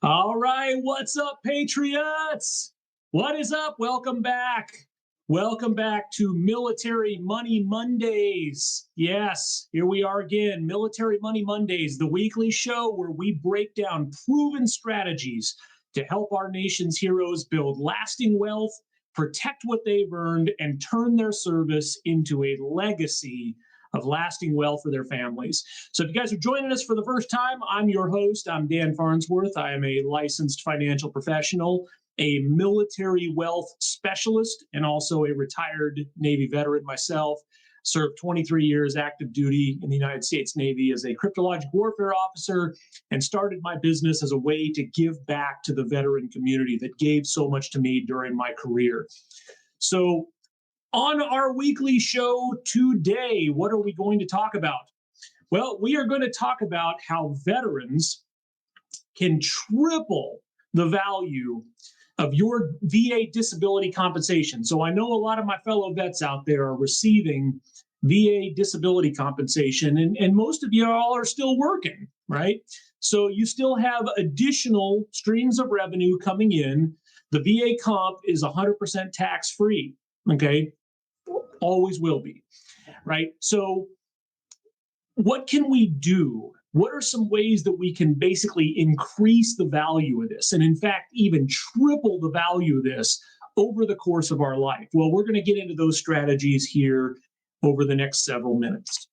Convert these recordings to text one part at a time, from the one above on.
All right, what's up, Patriots? What is up? Welcome back. Welcome back to Military Money Mondays. Yes, here we are again, Military Money Mondays, the weekly show where we break down proven strategies to help our nation's heroes build lasting wealth, protect what they've earned, and turn their service into a legacy of lasting wealth for their families. So if you guys are joining us for the first time, I'm your host. I'm Dan Farnsworth. I am a licensed financial professional, a military wealth specialist, and also a retired Navy veteran myself. Served 23 years active duty in the United States Navy as a cryptologic warfare officer and started my business as a way to give back to the veteran community that gave so much to me during my career. So on our weekly show today, what are we going to talk about? Well, we are going to talk about how veterans can triple the value of your VA disability compensation. So I know a lot of my fellow vets out there are receiving VA disability compensation, and most of you all are still working, right? So you still have additional streams of revenue coming in. The VA comp is 100% tax free, okay? Always will be, right? So what can we do? What are some ways that we can basically increase the value of this, and in fact, even triple the value of this over the course of our life? Well, we're going to get into those strategies here over the next several minutes.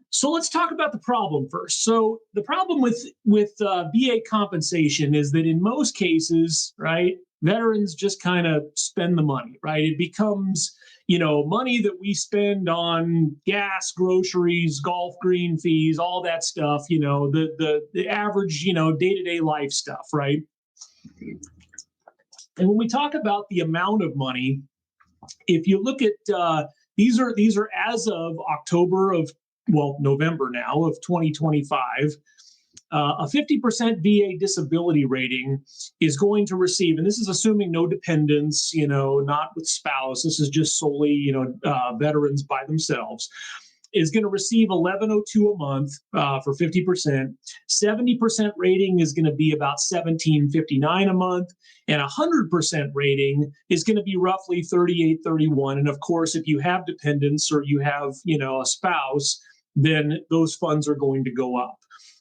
So let's talk about the problem first. So the problem with VA compensation is that in most cases, right, veterans just kind of spend the money, right? It becomes, money that we spend on gas, groceries, golf green fees, all that stuff, the average, day-to-day life stuff, right? And when we talk about the amount of money, if you look at these are as of November now of 2025, a 50% VA disability rating is going to receive, and this is assuming no dependents, not with spouse, this is just solely, veterans by themselves, is going to receive 1102 a month for 50%. 70% rating is going to be about 1759 a month, and 100% rating is going to be roughly 3831. And of course, if you have dependents or you have, a spouse, then those funds are going to go up.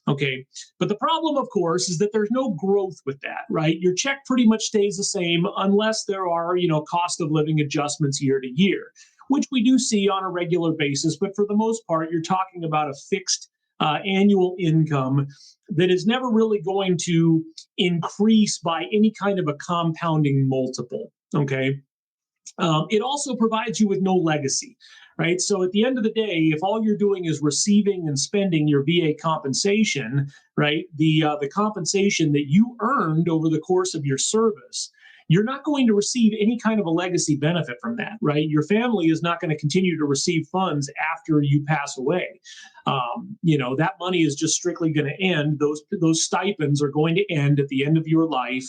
Okay. But the problem, of course, is that there's no growth with that, right? Your check pretty much stays the same unless there are, cost of living adjustments year to year, which we do see on a regular basis. But for the most part, you're talking about a fixed annual income that is never really going to increase by any kind of a compounding multiple. Okay. It also provides you with no legacy, right? So at the end of the day, if all you're doing is receiving and spending your VA compensation, right, the compensation that you earned over the course of your service, you're not going to receive any kind of a legacy benefit from that, right? Your family is not going to continue to receive funds after you pass away. That money is just strictly going to end. Those stipends are going to end at the end of your life.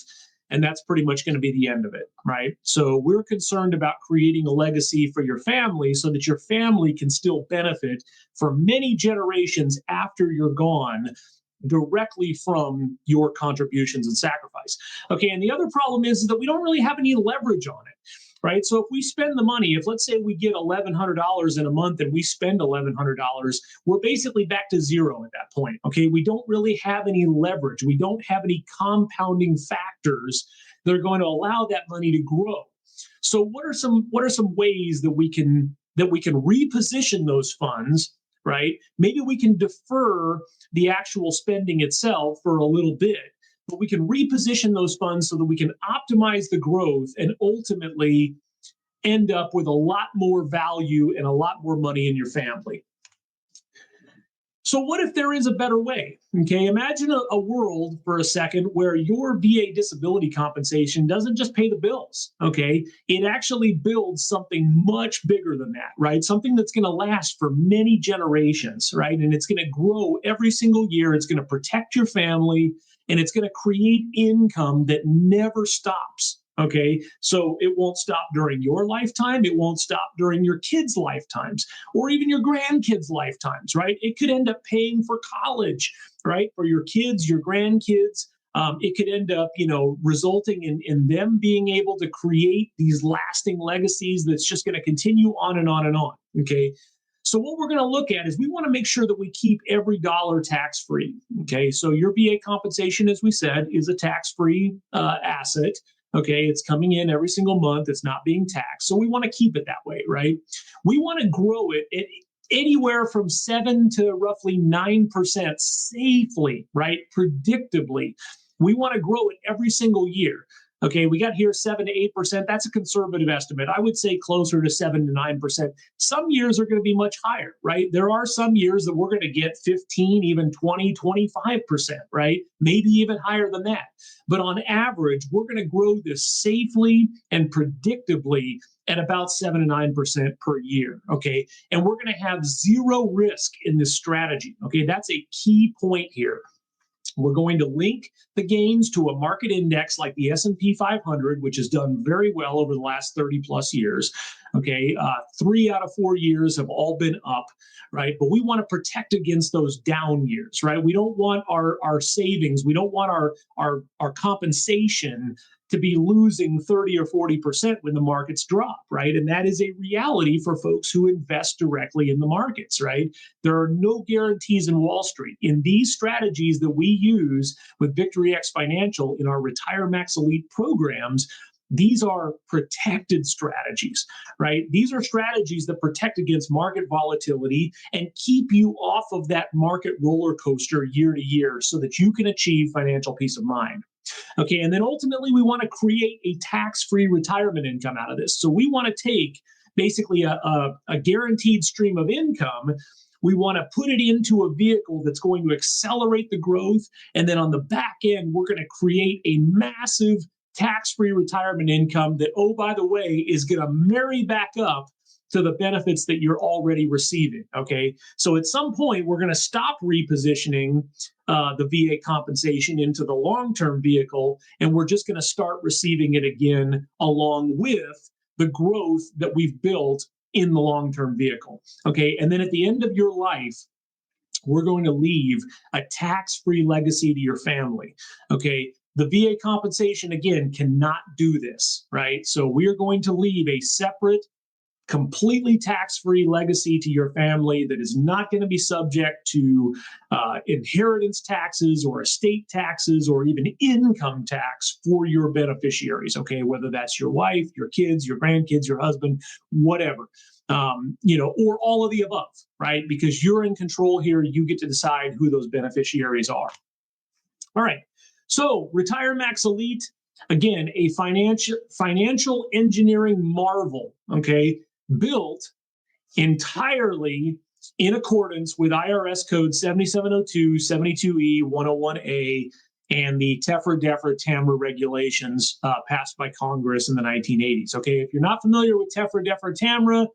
And that's pretty much going to be the end of it, right? So we're concerned about creating a legacy for your family so that your family can still benefit for many generations after you're gone directly from your contributions and sacrifice. Okay, and the other problem is that we don't really have any leverage on it, right? So if we spend the money, if let's say we get $1,100 in a month and we spend $1,100, we're basically back to zero at that point. Okay, we don't really have any leverage. We don't have any compounding factors that are going to allow that money to grow. So what are some ways that we can reposition those funds, right? Maybe we can defer the actual spending itself for a little bit, but we can reposition those funds so that we can optimize the growth and ultimately end up with a lot more value and a lot more money in your family. So what if there is a better way? Okay, imagine a world for a second where your VA disability compensation doesn't just pay the bills, okay? It actually builds something much bigger than that, right? Something that's going to last for many generations, right? And it's going to grow every single year. It's going to protect your family, and it's going to create income that never stops. Okay, so it won't stop during your lifetime. It won't stop during your kids' lifetimes or even your grandkids' lifetimes, right? It could end up paying for college, right? For your kids, your grandkids, it could end up, resulting in them being able to create these lasting legacies that's just going to continue on and on and on. Okay. So what we're going to look at is we want to make sure that we keep every dollar tax-free. Okay. So your VA compensation, as we said, is a tax-free asset. Okay. It's coming in every single month. It's not being taxed. So we want to keep it that way, right? We want to grow it anywhere from 7 to roughly 9% safely, right? Predictably. We want to grow it every single year. Okay, we got here 7 to 8%. That's a conservative estimate. I would say closer to 7 to 9%. Some years are going to be much higher, right? There are some years that we're going to get 15, even 20, 25%, right? Maybe even higher than that. But on average, we're going to grow this safely and predictably at about 7 to 9% per year. Okay, and we're going to have zero risk in this strategy. Okay, that's a key point here. We're going to link the gains to a market index like the S&P 500, which has done very well over the last 30 plus years. Okay, 3 out of 4 years have all been up, right? But we want to protect against those down years, right? We don't want our savings, we don't want our compensation to be losing 30 or 40% when the markets drop, right? And that is a reality for folks who invest directly in the markets, right? There are no guarantees in Wall Street. In these strategies that we use with Victory X Financial in our Retiremax Elite programs, these are protected strategies, right? These are strategies that protect against market volatility and keep you off of that market roller coaster year to year so that you can achieve financial peace of mind. Okay, and then ultimately we want to create a tax-free retirement income out of this. So we want to take basically a guaranteed stream of income. We want to put it into a vehicle that's going to accelerate the growth. And then on the back end, we're going to create a massive tax-free retirement income that, oh, by the way, is going to marry back up to the benefits that you're already receiving. Okay, so at some point, we're going to stop repositioning the VA compensation into the long-term vehicle, and we're just going to start receiving it again along with the growth that we've built in the long-term vehicle. Okay, and then at the end of your life, we're going to leave a tax-free legacy to your family. Okay, the VA compensation, again, cannot do this, right? So we are going to leave a separate, completely tax-free legacy to your family that is not going to be subject to inheritance taxes or estate taxes or even income tax for your beneficiaries, okay? Whether that's your wife, your kids, your grandkids, your husband, whatever, or all of the above, right? Because you're in control here. You get to decide who those beneficiaries are. All right. So Retiremax Elite, again, a financial engineering marvel, okay? Built entirely in accordance with IRS code 7702, 72E, 101A, and the TEFRA-DEFRA-TAMRA regulations passed by Congress in the 1980s. Okay, if you're not familiar with TEFRA-DEFRA-TAMRA,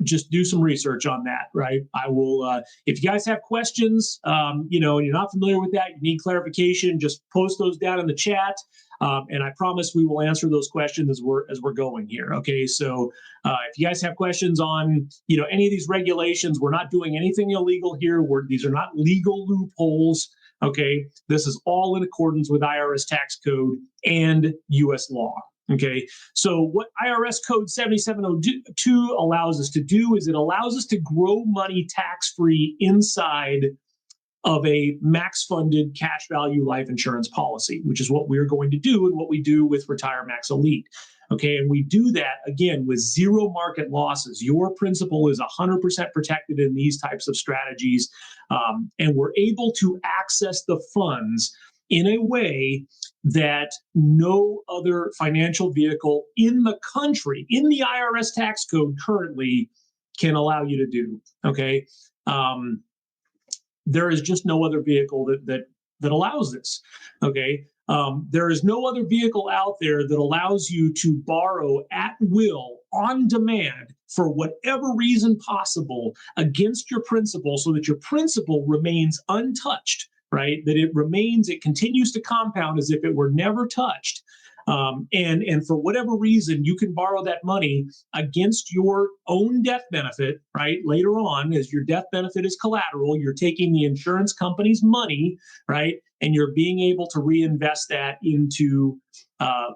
just do some research on that, right? I will, if you guys have questions, and you're not familiar with that, you need clarification, just post those down in the chat. And I promise we will answer those questions as we're going here. Okay, so if you guys have questions on any of these regulations, we're not doing anything illegal here. These are not legal loopholes. Okay, this is all in accordance with IRS tax code and U.S. law. Okay, so what IRS code 7702 allows us to do is it allows us to grow money tax-free inside of a max-funded cash value life insurance policy, which is what we're going to do and what we do with Retiremax Elite. Okay, and we do that, again, with zero market losses. Your principal is 100% protected in these types of strategies, and we're able to access the funds in a way that no other financial vehicle in the country, in the IRS tax code currently, can allow you to do. Okay, there is just no other vehicle that allows this. Okay, there is no other vehicle out there that allows you to borrow at will, on demand, for whatever reason possible against your principal, so that your principal remains untouched. Right, that it continues to compound as if it were never touched, And for whatever reason, you can borrow that money against your own death benefit, right? Later on, as your death benefit is collateral, you're taking the insurance company's money, right? And you're being able to reinvest that into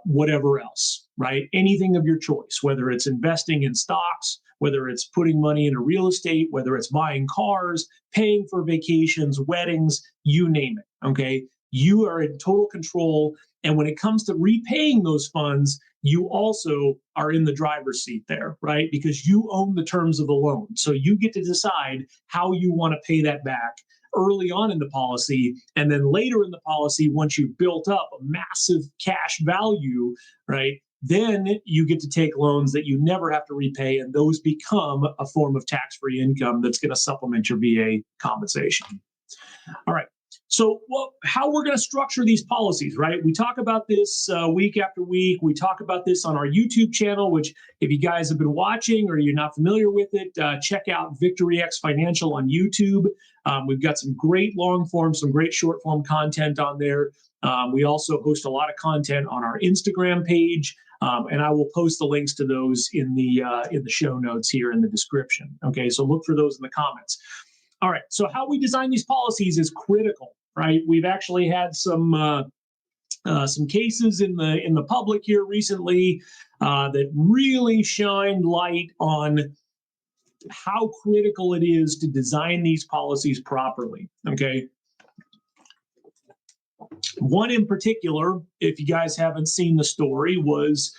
whatever else, right? Anything of your choice, whether it's investing in stocks, whether it's putting money into real estate, whether it's buying cars, paying for vacations, weddings, you name it, okay? You are in total control. And when it comes to repaying those funds, you also are in the driver's seat there, right? Because you own the terms of the loan. So you get to decide how you want to pay that back early on in the policy. And then later in the policy, once you've built up a massive cash value, right? Then you get to take loans that you never have to repay, and those become a form of tax-free income that's going to supplement your VA compensation. All right. So, how we're going to structure these policies, right? We talk about this week after week. We talk about this on our YouTube channel, which if you guys have been watching or you're not familiar with it, check out VictoryX Financial on YouTube. We've got some great long form, some great short form content on there. We also host a lot of content on our Instagram page. And I will post the links to those in the show notes here in the description. Okay, so look for those in the comments. All right, so how we design these policies is critical, right? We've actually had some cases in the public here recently that really shined light on how critical it is to design these policies properly. Okay. One in particular, if you guys haven't seen the story, was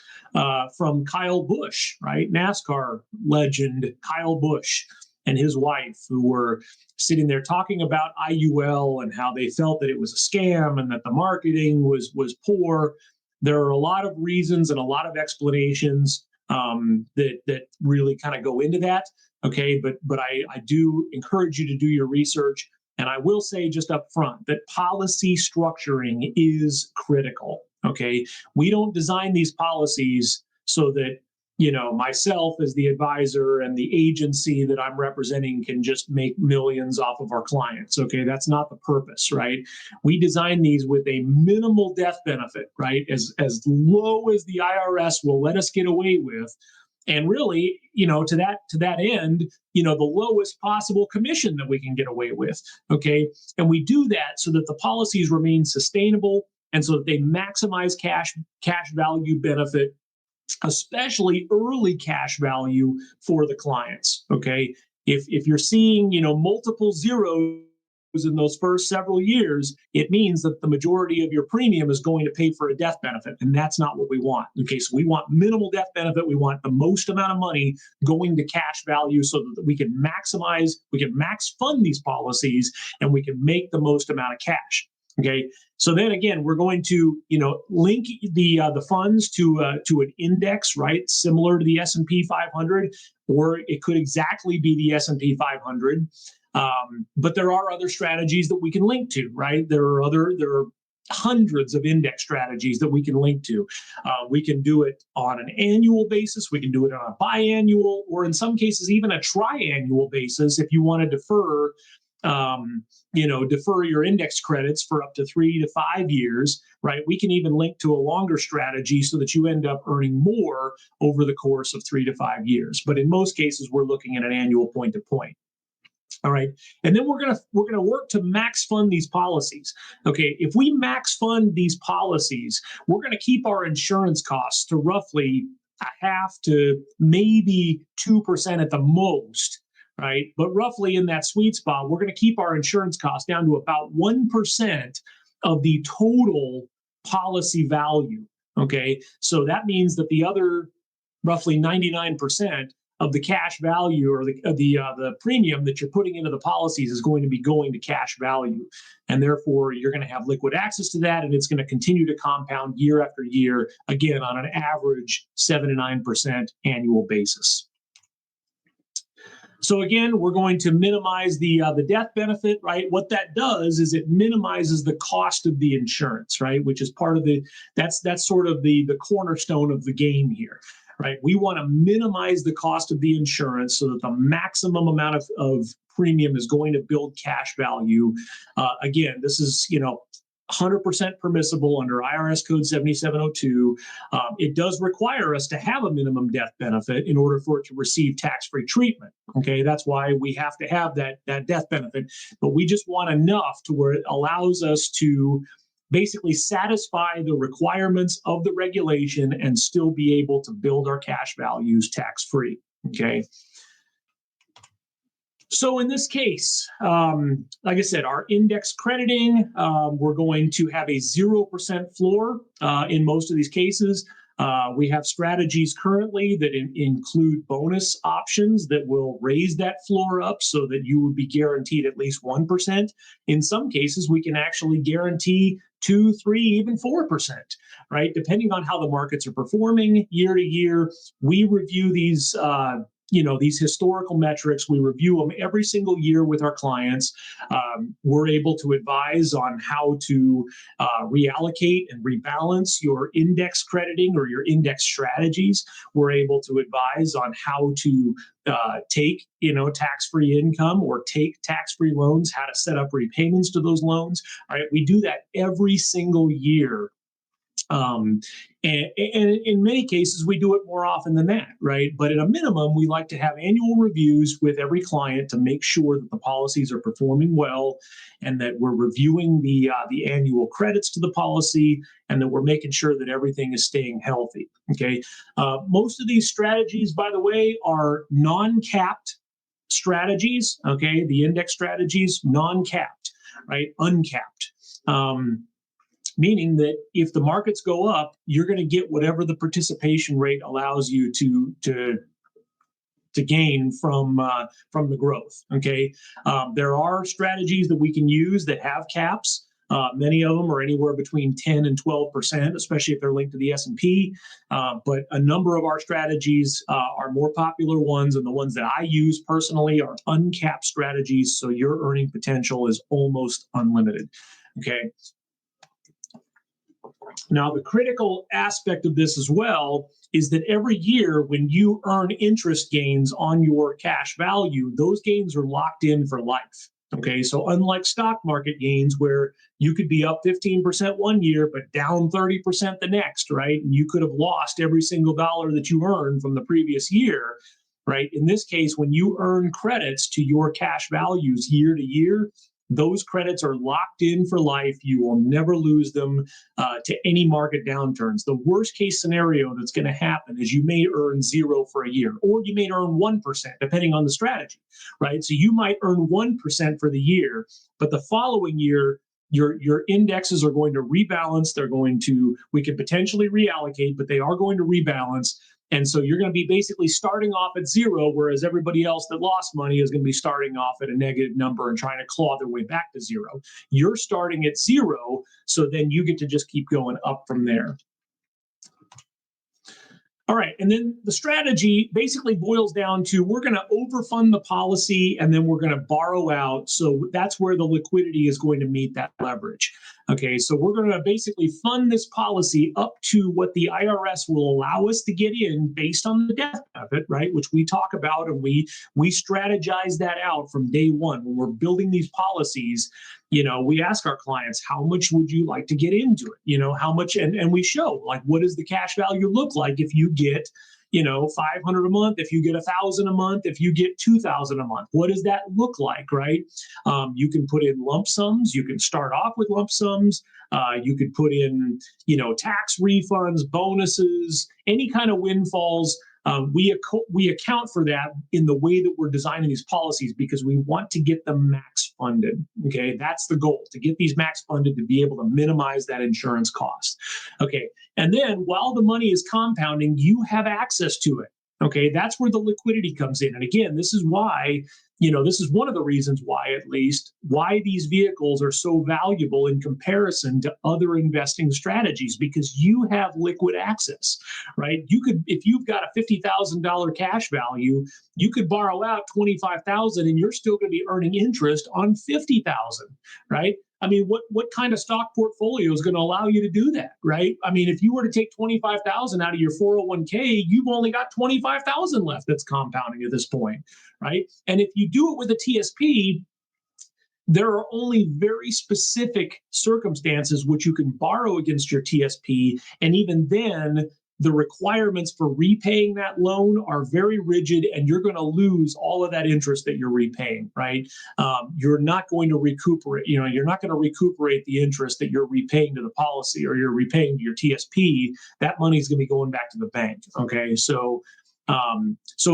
from Kyle Busch, right? NASCAR legend Kyle Busch and his wife, who were sitting there talking about IUL and how they felt that it was a scam and that the marketing was poor. There are a lot of reasons and a lot of explanations that really kind of go into that. Okay, but I do encourage you to do your research. And I will say just up front that policy structuring is critical. Okay, we don't design these policies so that, you know, myself as the advisor and the agency that I'm representing can just make millions off of our clients. Okay, that's not the purpose, right? We design these with a minimal death benefit, right? As low as the IRS will let us get away with. And really, you know, to that end, you know, the lowest possible commission that we can get away with. Okay. And we do that so that the policies remain sustainable and so that they maximize cash value benefit, especially early cash value for the clients. Okay. If you're seeing, you know, multiple zeros in those first several years, it means that the majority of your premium is going to pay for a death benefit, and that's not what we want. Okay, so we want minimal death benefit. We want the most amount of money going to cash value so that we can max fund these policies, and we can make the most amount of cash. Okay, so then again, we're going to, you know, link the funds to an index, right, similar to the S&P 500, or it could exactly be the S&P 500. But there are other strategies that we can link to, right? There are hundreds of index strategies that we can link to. We can do it on an annual basis. We can do it on a biannual, or in some cases, even a triannual basis if you want to defer your index credits for up to 3 to 5 years, right? We can even link to a longer strategy so that you end up earning more over the course of 3 to 5 years. But in most cases, we're looking at an annual point to point. All right. And then we're gonna work to max fund these policies. Okay. If we max fund these policies, we're gonna keep our insurance costs to roughly a half to maybe 2% at the most. Right. But roughly in that sweet spot, we're going to keep our insurance costs down to about 1% of the total policy value. Okay. So that means that the other roughly 99% of the cash value or the premium that you're putting into the policies is going to be going to cash value. And therefore, you're going to have liquid access to that, and it's going to continue to compound year after year, again, on an average 7 to 9% annual basis. So again, we're going to minimize the death benefit, right? What that does is it minimizes the cost of the insurance, right? Which is part of that's sort of the cornerstone of the game here. Right? We want to minimize the cost of the insurance so that the maximum amount of premium is going to build cash value. Again, this is, you know, 100% permissible under IRS Code 7702. It does require us to have a minimum death benefit in order for it to receive tax-free treatment. Okay, that's why we have to have that death benefit. But we just want enough to where it allows us to basically satisfy the requirements of the regulation and still be able to build our cash values tax-free. Okay. So in this case, like I said, our index crediting, we're going to have a 0% floor in most of these cases. We have strategies currently that include bonus options that will raise that floor up so that you would be guaranteed at least 1%. In some cases, we can actually guarantee 2, 3, even 4%, right? Depending on how the markets are performing year to year. We review these these historical metrics. We review them every single year with our clients. We're able to advise on how to reallocate and rebalance your index crediting or your index strategies. We're able to advise on how to take tax-free income or take tax-free loans, how to set up repayments to those loans. All right, we do that every single year. And in many cases, we do it more often than that, right? But at a minimum, we like to have annual reviews with every client to make sure that the policies are performing well and that we're reviewing the annual credits to the policy and that we're making sure that everything is staying healthy, okay? Most of these strategies, by the way, are non-capped strategies, okay? The index strategies, non-capped, right? Uncapped. Meaning that if the markets go up, you're going to get whatever the participation rate allows you to gain from the growth. Okay, there are strategies that we can use that have caps. Many of them are anywhere between 10 and 12%, especially if they're linked to the S&P. But a number of our strategies are more popular ones, and the ones that I use personally are uncapped strategies. So your earning potential is almost unlimited. Okay. Now, the critical aspect of this as well is that every year when you earn interest gains on your cash value, those gains are locked in for life. Okay, so unlike stock market gains where you could be up 15% one year, but down 30% the next, right? And you could have lost every single dollar that you earned from the previous year, right? In this case, when you earn credits to your cash values year to year, those credits are locked in for life. You will never lose them to any market downturns. The worst case scenario that's going to happen is you may earn 0 for a year, or you may earn 1%, depending on the strategy, right? So you might earn 1% for the year, but the following year, your indexes are going to rebalance. We could potentially reallocate, but they are going to rebalance. And so you're going to be basically starting off at 0, whereas everybody else that lost money is going to be starting off at a negative number and trying to claw their way back to 0. You're starting at 0, so then you get to just keep going up from there. All right, and then the strategy basically boils down to we're going to overfund the policy and then we're going to borrow out. So that's where the liquidity is going to meet that leverage. Okay, so we're going to basically fund this policy up to what the IRS will allow us to get in based on the death benefit, right? Which we talk about, and we strategize that out from day one when we're building these policies. We ask our clients, how much would you like to get into it? How much, and we show, like, what does the cash value look like if you get, 500 a month, if you get 1,000 a month, if you get 2,000 a month, what does that look like, right? You can put in lump sums. You can start off with lump sums. You could put in, tax refunds, bonuses, any kind of windfalls. We account for that in the way that we're designing these policies because we want to get them max funded. Okay, that's the goal, to get these max funded to be able to minimize that insurance cost. Okay, and then while the money is compounding, you have access to it. Okay, that's where the liquidity comes in. And again, this is why, this is one of the reasons why, at least, why these vehicles are so valuable in comparison to other investing strategies, because you have liquid access, right? You could, if you've got a $50,000 cash value, you could borrow out $25,000 and you're still going to be earning interest on $50,000, right? I mean, what kind of stock portfolio is going to allow you to do that, right? I mean, if you were to take $25,000 out of your 401k, you've only got $25,000 left that's compounding at this point, right? And if you do it with a TSP, there are only very specific circumstances which you can borrow against your TSP. And even then, the requirements for repaying that loan are very rigid, and you're going to lose all of that interest that you're repaying, right? You're not going to recuperate, you're not going to recuperate the interest that you're repaying to the policy or you're repaying to your TSP. That money is going to be going back to the bank. Okay. So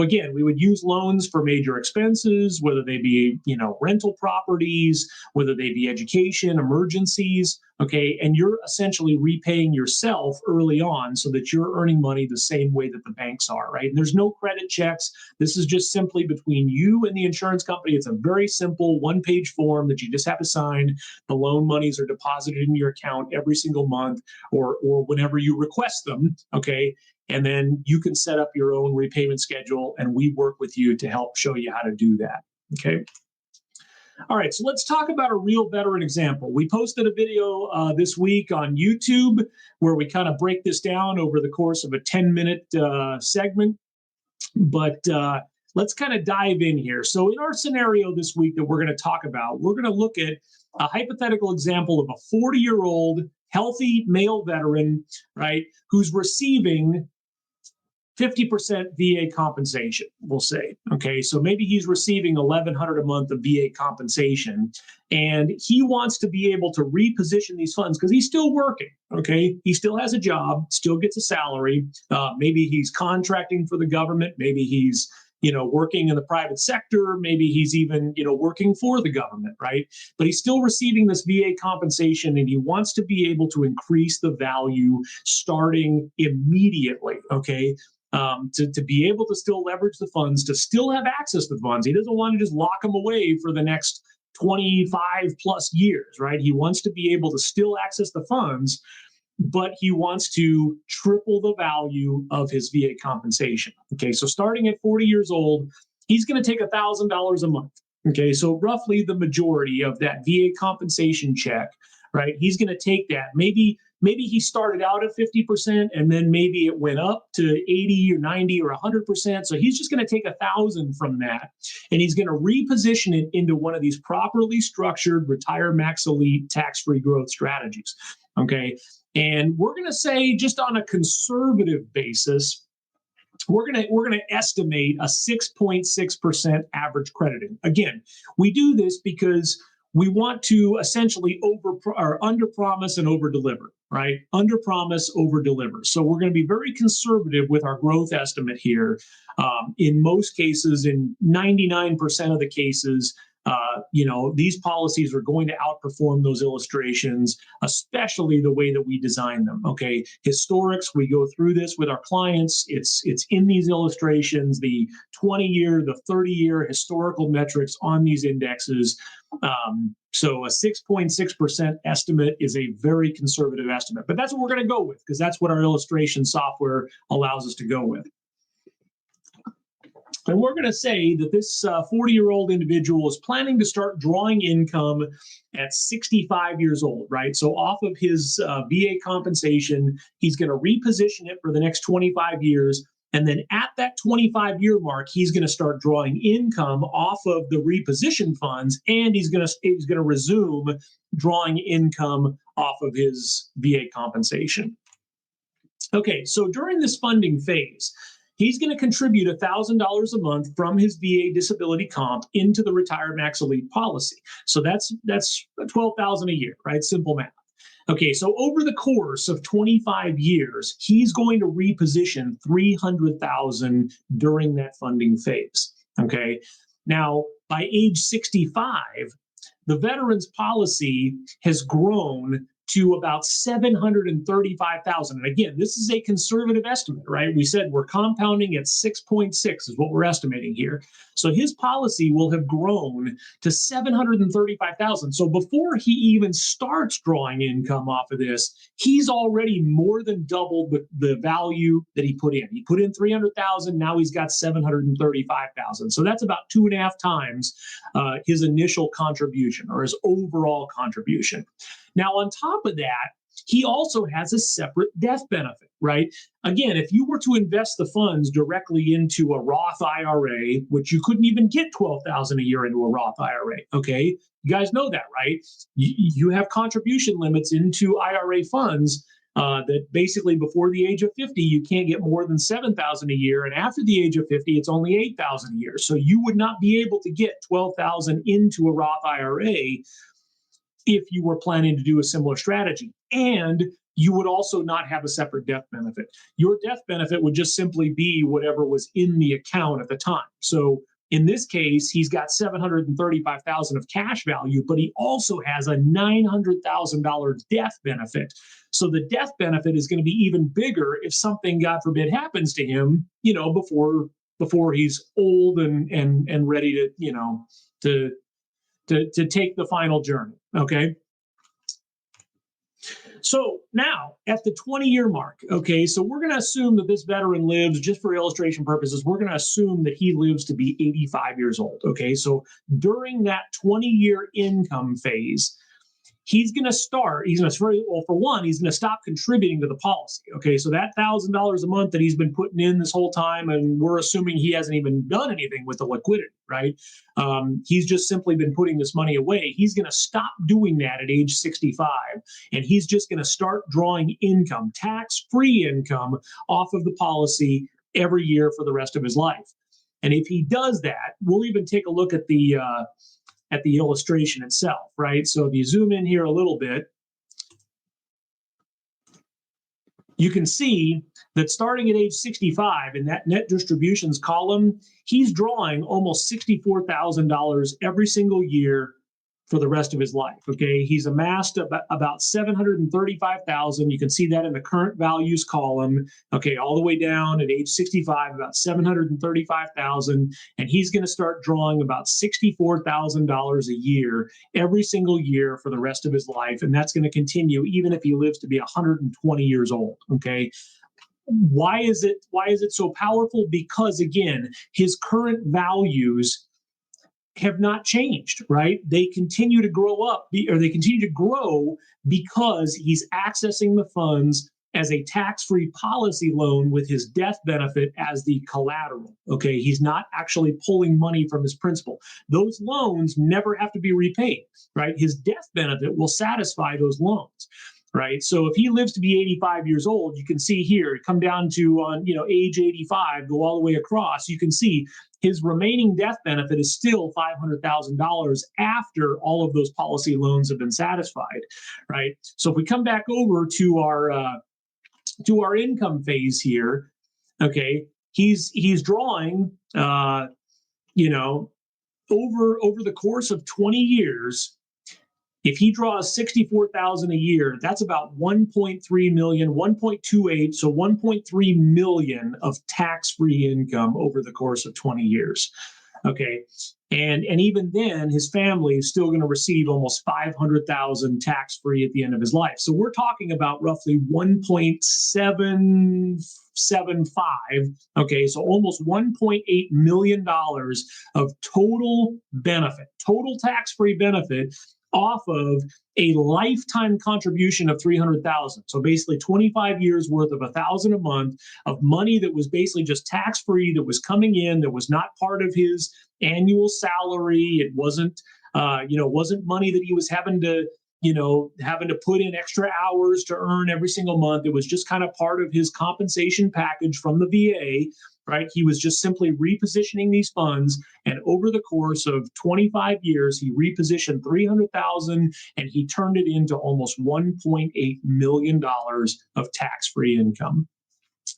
again, we would use loans for major expenses, whether they be, rental properties, whether they be education, emergencies. Okay. And you're essentially repaying yourself early on so that you're earning money the same way that the banks are, right? And there's no credit checks. This is just simply between you and the insurance company. It's a very simple one-page form that you just have to sign. The loan monies are deposited in your account every single month or whenever you request them. Okay. And then you can set up your own repayment schedule, and we work with you to help show you how to do that. Okay. All right, so let's talk about a real veteran example. We posted a video this week on YouTube where we kind of break this down over the course of a 10-minute segment. But let's kind of dive in here. So in our scenario this week that we're going to talk about, we're going to look at a hypothetical example of a 40-year-old healthy male veteran, right, who's receiving 50% VA compensation, we'll say. Okay, so maybe he's receiving $1,100 a month of VA compensation, and he wants to be able to reposition these funds because he's still working. Okay, he still has a job, still gets a salary. Maybe he's contracting for the government. Maybe he's working in the private sector. Maybe he's even, working for the government, right? But he's still receiving this VA compensation, and he wants to be able to increase the value starting immediately, okay? To be able to still leverage the funds, to still have access to the funds. He doesn't want to just lock them away for the next 25 plus years, right? He wants to be able to still access the funds, but he wants to triple the value of his VA compensation. Okay, so starting at 40 years old, he's going to take $1,000 a month. Okay, so roughly the majority of that VA compensation check, right? He's going to take that. Maybe he started out at 50%, and then maybe it went up to 80 or 90 or 100%. So he's just going to take $1,000 from that, and he's going to reposition it into one of these properly structured Retiremax Elite tax-free growth strategies. Okay, and we're going to say, just on a conservative basis, we're going to estimate a 6.6% average crediting. Again, we do this because we want to essentially under promise and over deliver, right? Under promise, over deliver. So we're going to be very conservative with our growth estimate here. In most cases, in 99% of the cases, these policies are going to outperform those illustrations, especially the way that we design them. Okay, historics, we go through this with our clients. It's in these illustrations, the 20-year, the 30-year historical metrics on these indexes. So a 6.6% estimate is a very conservative estimate, but that's what we're going to go with because that's what our illustration software allows us to go with. And we're going to say that this 40-year-old individual is planning to start drawing income at 65 years old, right? So off of his VA compensation, he's going to reposition it for the next 25 years. And then at that 25-year mark, he's going to start drawing income off of the reposition funds, and he's going to resume drawing income off of his VA compensation. Okay, so during this funding phase, he's going to contribute $1,000 a month from his VA disability comp into the Retiremax Elite policy. So that's $12,000 a year, right? Simple math. Okay, so over the course of 25 years, he's going to reposition $300,000 during that funding phase. Okay, now by age 65, the veteran's policy has grown to about $735,000. And again, this is a conservative estimate, right? We said we're compounding at 6.6 is what we're estimating here. So his policy will have grown to $735,000. So before he even starts drawing income off of this, he's already more than doubled the value that he put in. He put in $300,000, now he's got $735,000. So that's about 2.5 times his initial contribution or his overall contribution. Now, on top of that, He also has a separate death benefit, right? Again, if you were to invest the funds directly into a Roth IRA, which you couldn't even get 12,000 a year into a Roth IRA, okay? You guys know that, right? You have contribution limits into IRA funds that basically before the age of 50, you can't get more than 7,000 a year. And after the age of 50, it's only 8,000 a year. So you would not be able to get 12,000 into a Roth IRA if you were planning to do a similar strategy. And you would also not have a separate death benefit. Your death benefit would just simply be whatever was in the account at the time. So in this case, he's got $735,000 of cash value, but he also has a $900,000 death benefit. So the death benefit is going to be even bigger if something, God forbid, happens to him, before he's old and ready to take the final journey. Okay. So now at the 20-year mark, okay, so we're going to assume that this veteran lives, just for illustration purposes, we're going to assume that he lives to be 85 years old. Okay. So during that 20-year income phase, he's going to start, he's going to stop contributing to the policy. Okay. So that $1,000 a month that he's been putting in this whole time, and we're assuming he hasn't even done anything with the liquidity, right? He's just simply been putting this money away. He's going to stop doing that at age 65. And he's just going to start drawing income, tax-free income off of the policy every year for the rest of his life. And if he does that, we'll even take a look at the illustration itself, right? So if you zoom in here a little bit, you can see that starting at age 65 in that net distributions column, he's drawing almost $64,000 every single year for the rest of his life. Okay, he's amassed about $735,000. You can see that in the current values column. Okay, all the way down at age 65, about $735,000, and he's going to start drawing about $64,000 a year every single year for the rest of his life, and that's going to continue even if he lives to be 120 years old. Okay. Why is it so powerful? Because again, his current values have not changed, right? They continue to they continue to grow because he's accessing the funds as a tax-free policy loan with his death benefit as the collateral. Okay, he's not actually pulling money from his principal. Those loans never have to be repaid, right? His death benefit will satisfy those loans. Right. So if he lives to be 85 years old, you can see here, come down to age 85, go all the way across, you can see his remaining death benefit is still $500,000 after all of those policy loans have been satisfied. Right. So if we come back over to our income phase here, okay, he's drawing over the course of 20 years. If he draws $64,000 a year, that's about 1.3 million, 1.28, so 1.3 million of tax-free income over the course of 20 years. Okay, and even then, his family is still going to receive almost 500,000 tax-free at the end of his life. So we're talking about roughly 1.775. Okay, so almost $1.8 million of total benefit, total tax-free benefit off of a lifetime contribution of 300,000. So basically 25 years worth of 1,000 a month of money that was basically just tax-free, that was coming in, that was not part of his annual salary. It wasn't money that he was having to put in extra hours to earn every single month. It was just kind of part of his compensation package from the VA. Right? He was just simply repositioning these funds. And over the course of 25 years, he repositioned 300,000 and he turned it into almost $1.8 million of tax-free income.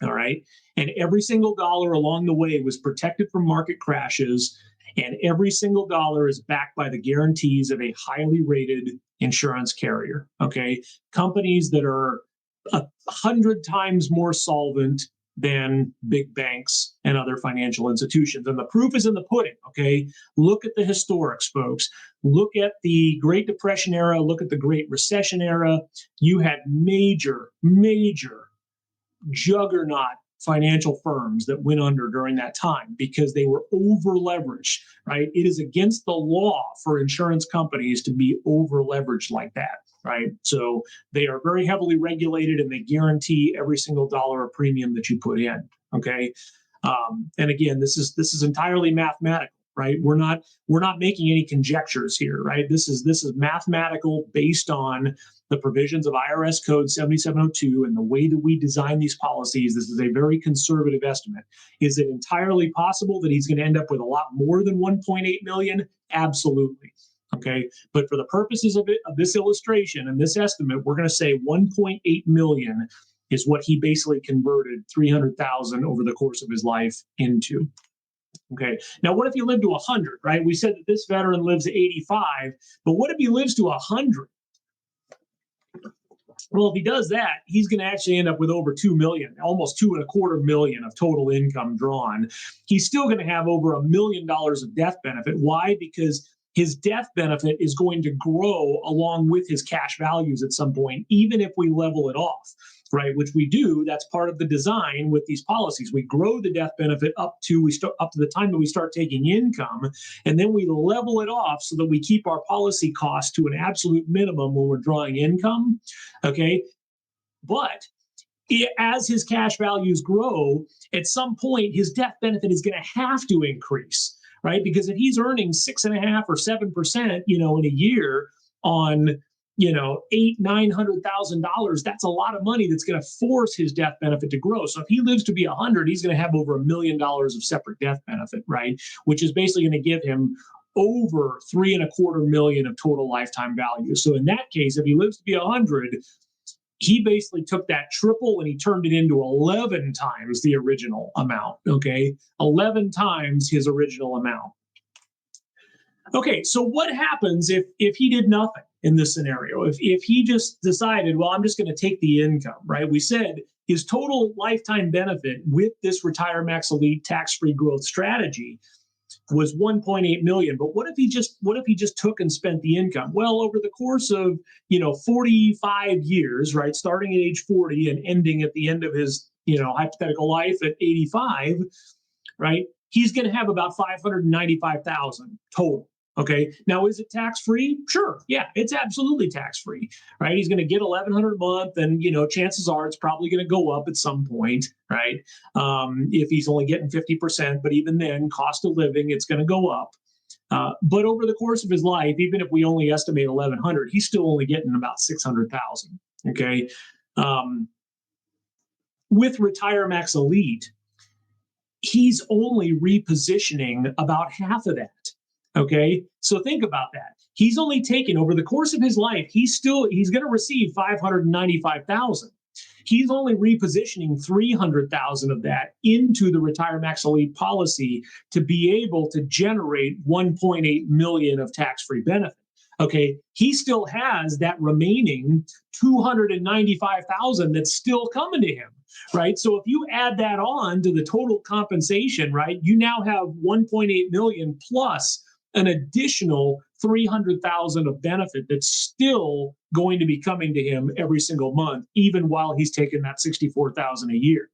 All right. And every single dollar along the way was protected from market crashes. And every single dollar is backed by the guarantees of a highly rated insurance carrier. Okay. Companies that are 100 times more solvent than big banks and other financial institutions. And the proof is in the pudding, okay? Look at the historics, folks. Look at the Great Depression era. Look at the Great Recession era. You had major juggernaut financial firms that went under during that time because they were over leveraged, right? It is against the law for insurance companies to be over leveraged like that. right? So they are very heavily regulated, and they guarantee every single dollar of premium that you put in. Okay, and again, this is entirely mathematical, right? We're not making any conjectures here, right? This is mathematical based on the provisions of IRS Code 7702 and the way that we design these policies. This is a very conservative estimate. Is it entirely possible that he's going to end up with a lot more than 1.8 million? Absolutely. Okay, but for the purposes of this illustration and this estimate, we're going to say 1.8 million is what he basically converted 300,000 over the course of his life into. Okay, now what if he lived to 100, right? We said that this veteran lives to 85, but what if he lives to 100? Well, if he does that, he's going to actually end up with over 2 million, almost 2.25 million of total income drawn. He's still going to have over $1 million of death benefit. Why? Because his death benefit is going to grow along with his cash values at some point, even if we level it off, right? Which we do. That's part of the design with these policies. We grow the death benefit up to the time that we start taking income, and then we level it off so that we keep our policy costs to an absolute minimum when we're drawing income. Okay, but as his cash values grow, at some point his death benefit is going to have to increase, right? Because if he's earning 6.5% or 7%, in a year on $800,000-900,000, that's a lot of money that's going to force his death benefit to grow. So if he lives to be 100, he's going to have over $1 million of separate death benefit, right? Which is basically going to give him over 3.25 million of total lifetime value. So in that case, if he lives to be 100, he basically took that triple and he turned it into 11 times the original amount. Okay, 11 times his original amount. Okay, so what happens if he did nothing in this scenario? If he just decided, well, I'm just going to take the income, right? We said his total lifetime benefit with this Retiremax Elite tax-free growth strategy was 1.8 million. But what if he just took and spent the income? Well, over the course of 45 years, right, starting at age 40 and ending at the end of his hypothetical life at 85, right, he's going to have about 595,000 total. Okay, now is it tax-free? Sure, yeah, it's absolutely tax-free, right? He's going to get $1,100 a month, and chances are it's probably going to go up at some point, right? If he's only getting 50%, but even then, cost of living, it's going to go up. But over the course of his life, even if we only estimate 1,100, he's still only getting about 600,000. Okay, with Retiremax Elite, he's only repositioning about half of that. Okay, so think about that. He's only taken over the course of his life. He's going to receive 595,000. He's only repositioning 300,000 of that into the Retiremax Elite policy to be able to generate 1.8 million of tax-free benefit. Okay, he still has that remaining 295,000 that's still coming to him, right? So if you add that on to the total compensation, right, you now have 1.8 million plus an additional 300,000 of benefit that's still going to be coming to him every single month, even while he's taking that 64,000 a year,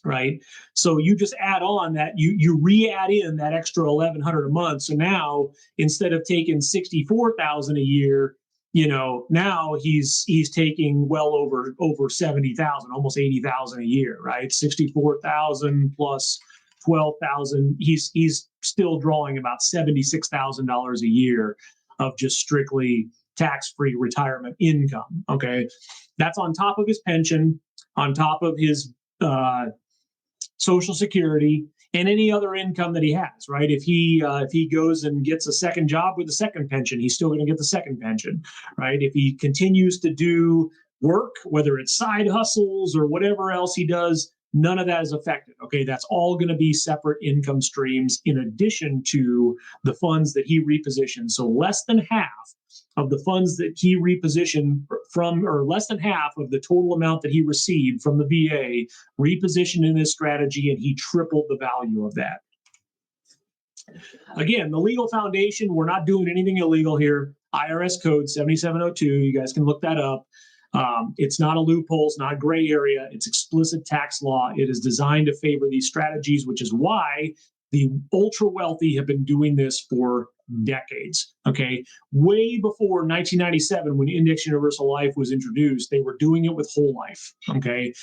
right? So you just add on that, you re-add in that extra 1,100 a month. So now instead of taking 64,000 a year, now he's taking well over 70,000, almost 80,000 a year, right? 64,000 plus 12,000. He's still drawing about $76,000 a year of just strictly tax-free retirement income. Okay, that's on top of his pension, on top of his Social Security, and any other income that he has. Right? If he goes and gets a second job with a second pension, he's still going to get the second pension. Right? If he continues to do work, whether it's side hustles or whatever else he does, none of that is affected. Okay, that's all going to be separate income streams in addition to the funds that he repositioned. So less than half of the funds that he repositioned from, or less than half of the total amount that he received from the VA, repositioned in this strategy, and he tripled the value of that. Again, the legal foundation, we're not doing anything illegal here. IRS Code 7702, you guys can look that up. It's not a loophole, it's not a gray area, it's explicit tax law. It is designed to favor these strategies, which is why the ultra wealthy have been doing this for decades. Okay, way before 1997, when Index Universal Life was introduced, they were doing it with whole life. Okay,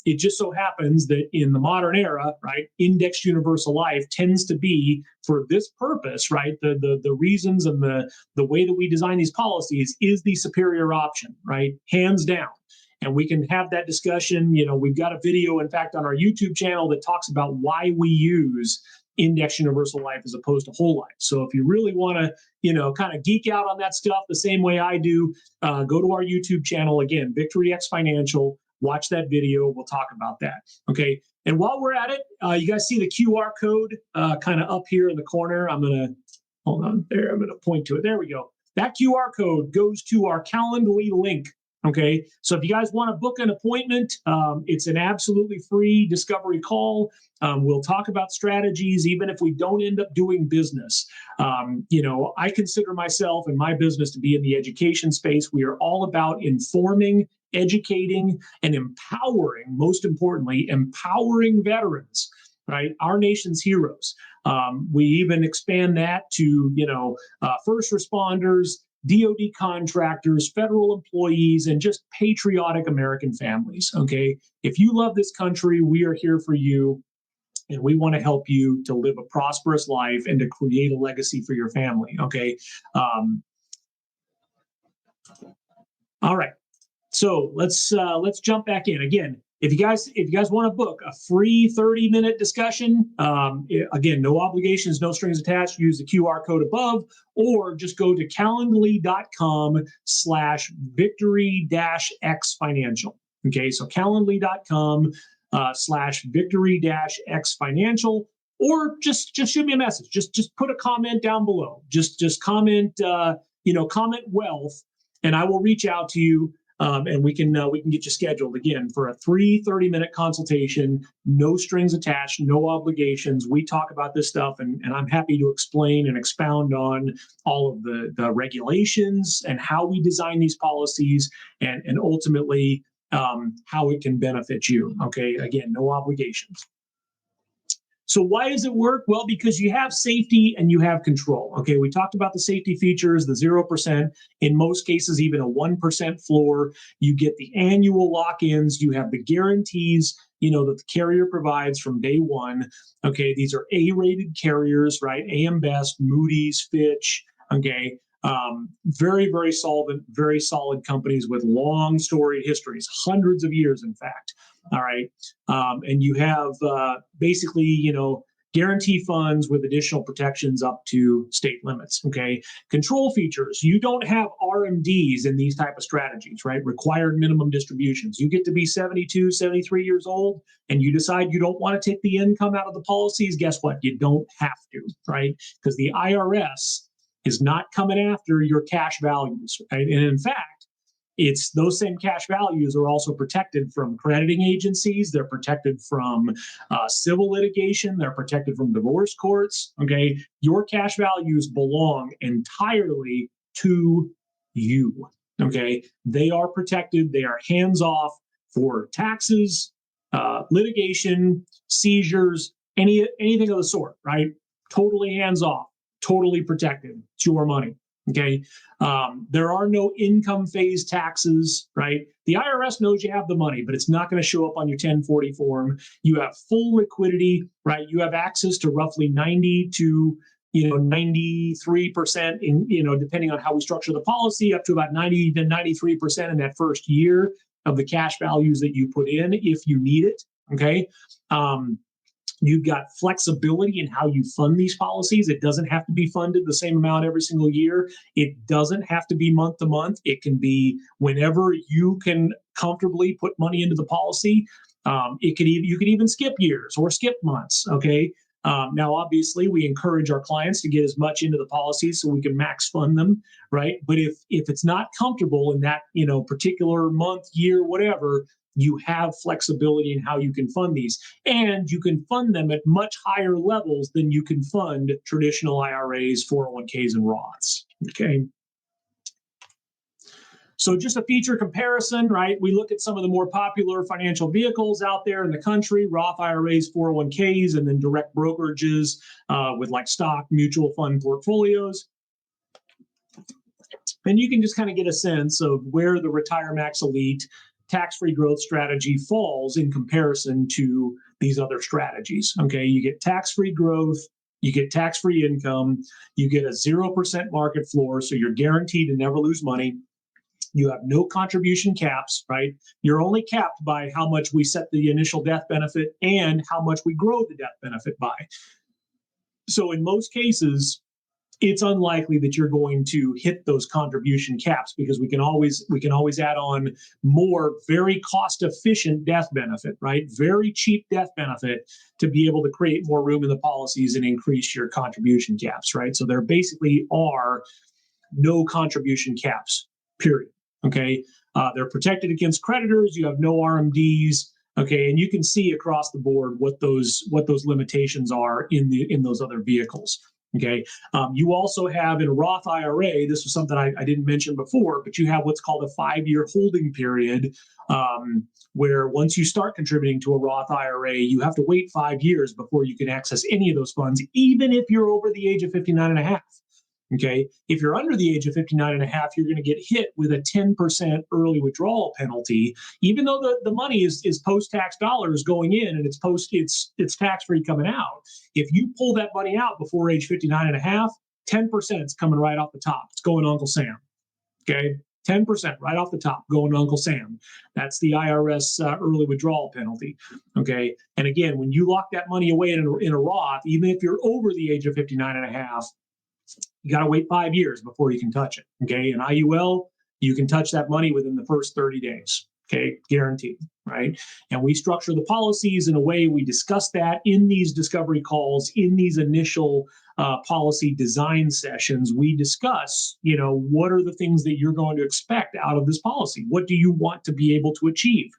it just so happens that in the modern era, right, Index Universal Life tends to be for this purpose, right? The reasons and the way that we design these policies is the superior option, right? Hands down. And we can have that discussion. We've got a video, in fact, on our YouTube channel that talks about why we use Index Universal Life as opposed to whole life. So if you really want to, kind of geek out on that stuff the same way I do, go to our YouTube channel, again, Victory X Financial, watch that video. We'll talk about that. Okay. And while we're at it, you guys see the QR code kind of up here in the corner. I'm going to, hold on there. I'm going to point to it. There we go. That QR code goes to our Calendly link. Okay, so if you guys want to book an appointment, it's an absolutely free discovery call. We'll talk about strategies, even if we don't end up doing business. I consider myself and my business to be in the education space. We are all about informing, educating, and empowering, most importantly, empowering veterans, right? Our nation's heroes. We even expand that to, first responders, DoD contractors, federal employees, and just patriotic American families. Okay. If you love this country, we are here for you. And we want to help you to live a prosperous life and to create a legacy for your family. Okay. All right. So let's jump back in again. If you guys want to book a free 30-minute discussion, again, no obligations, no strings attached, use the QR code above, or just go to calendly.com/victory-x financial. Okay, so calendly.com/victory-x financial, or just shoot me a message. Just put a comment down below. Just comment, comment wealth, and I will reach out to you. And we can get you scheduled again for a free 30-minute consultation, no strings attached, no obligations. We talk about this stuff, and I'm happy to explain and expound on all of the regulations and how we design these policies, and ultimately how it can benefit you. Okay, again, no obligations. So why does it work? Well, because you have safety and you have control. Okay, we talked about the safety features, the 0%, in most cases, even a 1% floor. You get the annual lock-ins. You have the guarantees, that the carrier provides from day one. Okay, these are A-rated carriers, right? AM Best, Moody's, Fitch. Okay, very, very solid companies with long storied histories, hundreds of years, in fact. All right. And you have basically, guarantee funds with additional protections up to state limits. Okay. Control features. You don't have RMDs in these type of strategies, right? Required minimum distributions. You get to be 72, 73 years old and you decide you don't want to take the income out of the policies. Guess what? You don't have to, right? Because the IRS is not coming after your cash values, right? And in fact, it's those same cash values are also protected from crediting agencies. They're protected from civil litigation. They're protected from divorce courts. Okay, your cash values belong entirely to you. Okay, they are protected. They are hands off for taxes, litigation, seizures, anything of the sort. Right, totally hands off, totally protected. It's your money. Okay. There are no income phase taxes, right? The IRS knows you have the money, but it's not going to show up on your 1040 form. You have full liquidity, right? You have access to roughly 90 to 93% in, depending on how we structure the policy, up to about 90 to 93% in that first year of the cash values that you put in if you need it. Okay. You've got flexibility in how you fund these policies. It doesn't have to be funded the same amount every single year. It doesn't have to be month to month. It can be whenever you can comfortably put money into the policy. You could even skip years or skip months. Okay. Now, obviously, we encourage our clients to get as much into the policies so we can max fund them, right? But if it's not comfortable in that particular month, year, whatever, you have flexibility in how you can fund these, and you can fund them at much higher levels than you can fund traditional IRAs, 401ks, and Roths. Okay. So just a feature comparison, right? We look at some of the more popular financial vehicles out there in the country, Roth IRAs, 401ks, and then direct brokerages with like stock mutual fund portfolios. And you can just kind of get a sense of where the Retiremax Elite tax-free growth strategy falls in comparison to these other strategies. Okay, you get tax-free growth, you get tax-free income, you get a 0% market floor, so you're guaranteed to never lose money. You have no contribution caps, right? You're only capped by how much we set the initial death benefit and how much we grow the death benefit by. So in most cases, it's unlikely that you're going to hit those contribution caps because we can always add on more very cost efficient death benefit, right? Very cheap death benefit to be able to create more room in the policies and increase your contribution caps, right? So there basically are no contribution caps, period. Okay, they're protected against creditors. You have no RMDs. Okay, and you can see across the board what those limitations are in those other vehicles. Okay, you also have in a Roth IRA. This was something I didn't mention before, but you have what's called a 5-year holding period, where once you start contributing to a Roth IRA, you have to wait 5 years before you can access any of those funds, even if you're over the age of 59 and a half. Okay, if you're under the age of 59 and a half, you're going to get hit with a 10% early withdrawal penalty, even though the money is post-tax dollars going in and it's tax-free coming out. If you pull that money out before age 59 and a half, 10% is coming right off the top. It's going to Uncle Sam. Okay, 10% right off the top going to Uncle Sam. That's the IRS early withdrawal penalty. Okay, and again, when you lock that money away in a Roth, even if you're over the age of 59 and a half, you got to wait 5 years before you can touch it. Okay. And IUL, you can touch that money within the first 30 days. Okay. Guaranteed. Right. And we structure the policies in a way, we discuss that in these discovery calls, in these initial policy design sessions. We discuss, what are the things that you're going to expect out of this policy? What do you want to be able to achieve?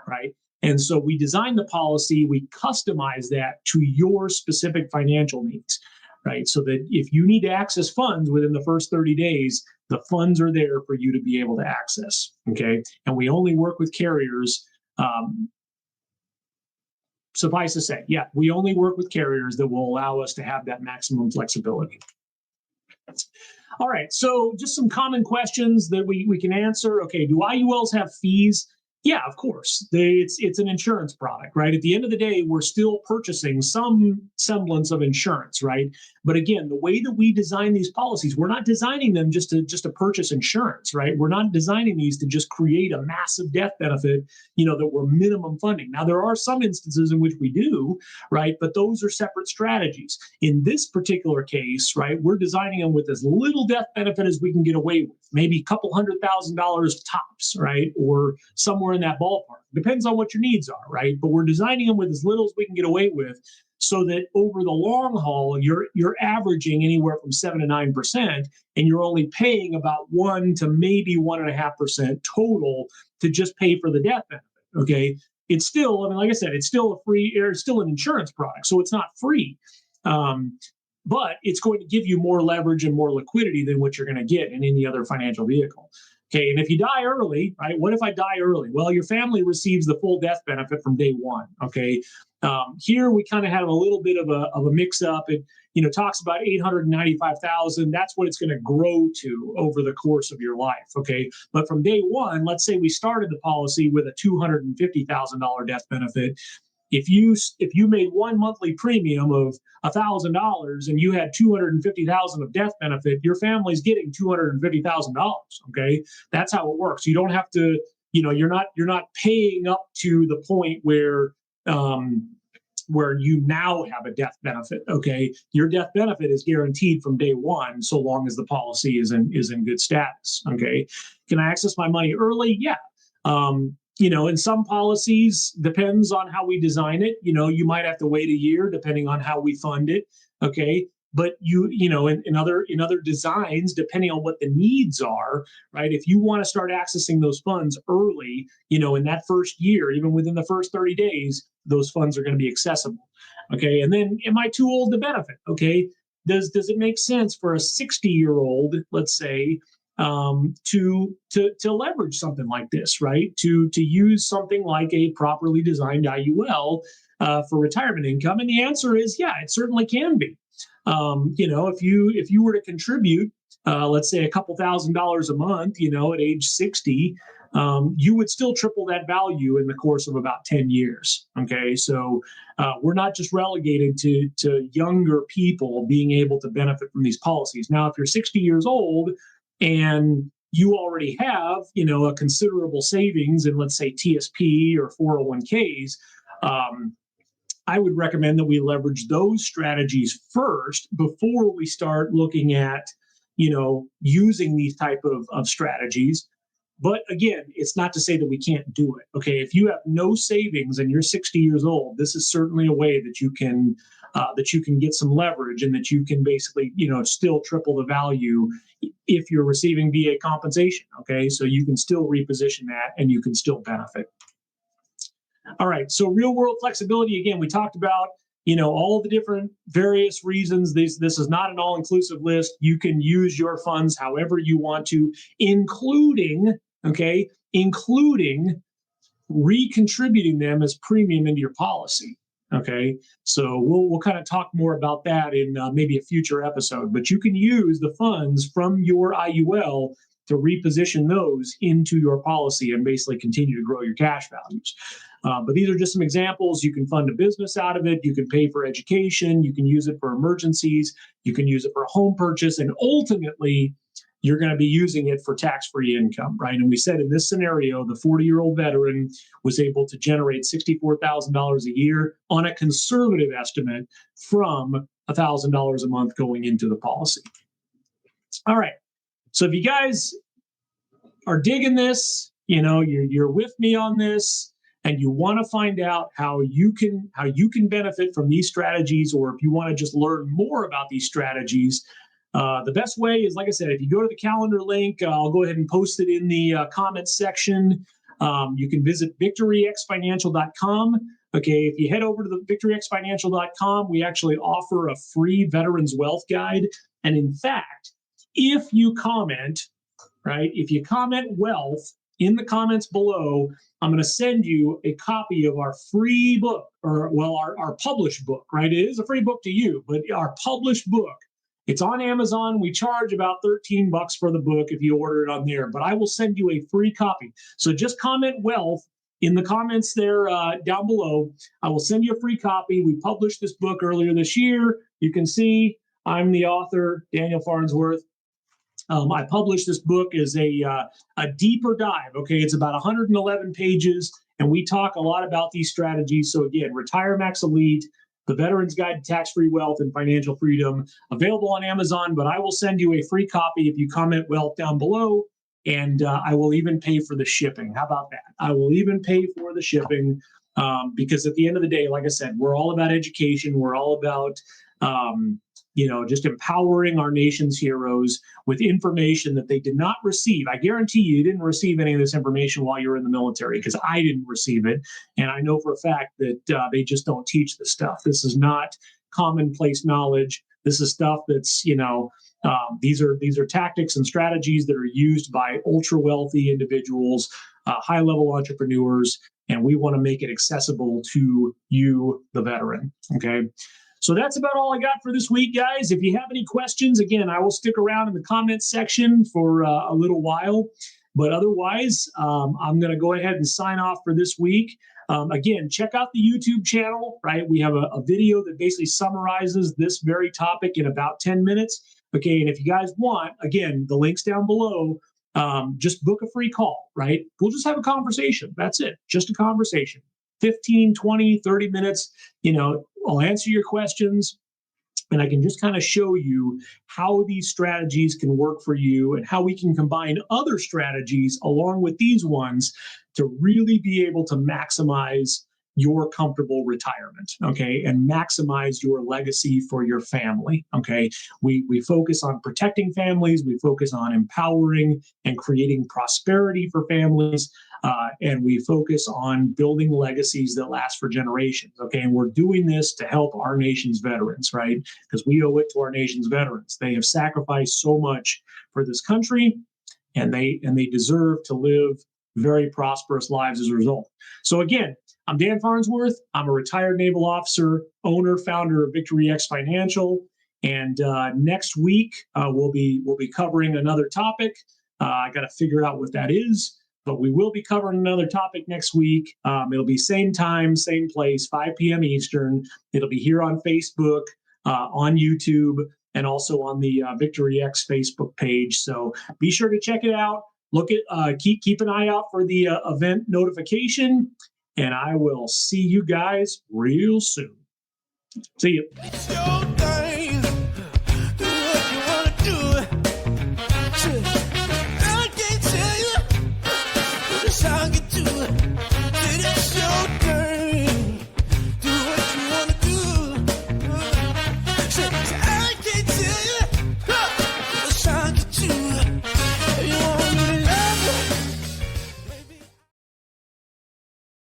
Right. And so we design the policy, we customize that to your specific financial needs. Right. So that if you need to access funds within the first 30 days, the funds are there for you to be able to access. Okay. And we only work with carriers. Suffice to say, we only work with carriers that will allow us to have that maximum flexibility. All right. So just some common questions that we can answer. Okay. Do IULs have fees? Yeah, of course. It's an insurance product, right? At the end of the day, we're still purchasing some semblance of insurance, right? But again, the way that we design these policies, we're not designing them just to purchase insurance, right? We're not designing these to just create a massive death benefit, that we're minimum funding. Now, there are some instances in which we do, right? But those are separate strategies. In this particular case, right, we're designing them with as little death benefit as we can get away with, maybe a couple $100,000 tops, right? Or somewhere in that ballpark. Depends on what your needs are, right? But we're designing them with as little as we can get away with, so that over the long haul, you're averaging anywhere from 7 to 9%, and you're only paying about 1 to maybe 1.5% total to just pay for the death benefit. Okay, it's still, like I said, it's still it's still an insurance product, so it's not free. But it's going to give you more leverage and more liquidity than what you're going to get in any other financial vehicle. Okay, and if you die early, right? What if I die early? Well, your family receives the full death benefit from day one. Okay, here we kind of have a little bit of a mix-up. It talks about $895,000. That's what it's going to grow to over the course of your life. Okay, but from day one, let's say we started the policy with a $250,000 death benefit. If you made one monthly premium of $1,000 and you had $250,000 of death benefit, your family's getting $250,000. Okay, that's how it works. You don't have to, you're not paying up to the point where you now have a death benefit. Okay, your death benefit is guaranteed from day one, so long as the policy is in good status. Okay, can I access my money early? Yeah. In some policies, depends on how we design it. You might have to wait a year depending on how we fund it. Okay. But in other designs, depending on what the needs are, right? If you want to start accessing those funds early, in that first year, even within the first 30 days, those funds are going to be accessible. Okay. And then, am I too old to benefit? Okay. Does it make sense for a 60-year-old, let's say, to leverage something like this, right? To use something like a properly designed IUL for retirement income? And the answer is, yeah, it certainly can be. If you were to contribute, let's say a couple $1,000s a month, at age 60, you would still triple that value in the course of about 10 years. Okay, so we're not just relegated to younger people being able to benefit from these policies. Now, if you're 60 years old and you already have, a considerable savings in, let's say, TSP or 401ks, I would recommend that we leverage those strategies first before we start looking at, using these type of strategies. But again, it's not to say that we can't do it. Okay, if you have no savings and you're 60 years old, this is certainly a way that you can get some leverage, and that you can basically, still triple the value if you're receiving VA compensation. Okay, so you can still reposition that and you can still benefit. All right, so real world flexibility. Again, we talked about all the different various reasons. This is not an all inclusive list. You can use your funds however you want to, including recontributing them as premium into your policy. Okay, so we'll kind of talk more about that in maybe a future episode. But you can use the funds from your IUL to reposition those into your policy and basically continue to grow your cash values. But these are just some examples. You can fund a business out of it. You can pay for education. You can use it for emergencies. You can use it for a home purchase. And ultimately, you're going to be using it for tax-free income, right? And we said in this scenario, the 40-year-old veteran was able to generate $64,000 a year on a conservative estimate from $1,000 a month going into the policy. All right. So if you guys are digging this, you're with me on this, and you want to find out how you can benefit from these strategies, or if you want to just learn more about these strategies, the best way is, like I said, if you go to the calendar link, I'll go ahead and post it in the comments section. You can visit victoryxfinancial.com. Okay, if you head over to the victoryxfinancial.com, we actually offer a free Veterans Wealth Guide. And in fact, if you comment wealth in the comments below, I'm going to send you a copy of our free book, our published book, right? It is a free book to you, but our published book, it's on Amazon. We charge about $13 for the book if you order it on there, but I will send you a free copy. So just comment wealth in the comments there down below. I will send you a free copy. We published this book earlier this year. You can see I'm the author, Daniel Farnsworth. I published this book as a deeper dive. Okay, it's about 111 pages, and we talk a lot about these strategies. So again, Retiremax Elite, The Veteran's Guide to Tax-Free Wealth and Financial Freedom, available on Amazon, but I will send you a free copy if you comment wealth down below, and I will even pay for the shipping. How about that? I will even pay for the shipping because at the end of the day, like I said, we're all about education. We're all about just empowering our nation's heroes with information that they did not receive. I guarantee you didn't receive any of this information while you were in the military, because I didn't receive it. And I know for a fact that they just don't teach this stuff. This is not commonplace knowledge. This is stuff that's, these are tactics and strategies that are used by ultra wealthy individuals, high level entrepreneurs, and we want to make it accessible to you, the veteran. Okay. So that's about all I got for this week, guys. If you have any questions, again, I will stick around in the comments section for a little while. But otherwise, I'm going to go ahead and sign off for this week. Again, check out the YouTube channel, right? We have a video that basically summarizes this very topic in about 10 minutes. Okay, and if you guys want, again, the link's down below. Just book a free call, right? We'll just have a conversation. That's it. Just a conversation. 15, 20, 30 minutes, I'll answer your questions, and I can just kind of show you how these strategies can work for you and how we can combine other strategies along with these ones to really be able to maximize your comfortable retirement, okay, and maximize your legacy for your family, okay? We focus on protecting families, we focus on empowering and creating prosperity for families, and we focus on building legacies that last for generations, okay? And we're doing this to help our nation's veterans, right? Because we owe it to our nation's veterans. They have sacrificed so much for this country, and they deserve to live very prosperous lives as a result. So again, I'm Dan Farnsworth. I'm a retired naval officer, owner, founder of VictoryX Financial. And next week we'll be covering another topic. I got to figure out what that is, but we will be covering another topic next week. It'll be same time, same place, 5 p.m. Eastern. It'll be here on Facebook, on YouTube, and also on the VictoryX Facebook page. So be sure to check it out. Look at keep an eye out for the event notification, and I will see you guys real soon. See you. It's your thing. Do what you want to do. I can't tell you. But it's how I get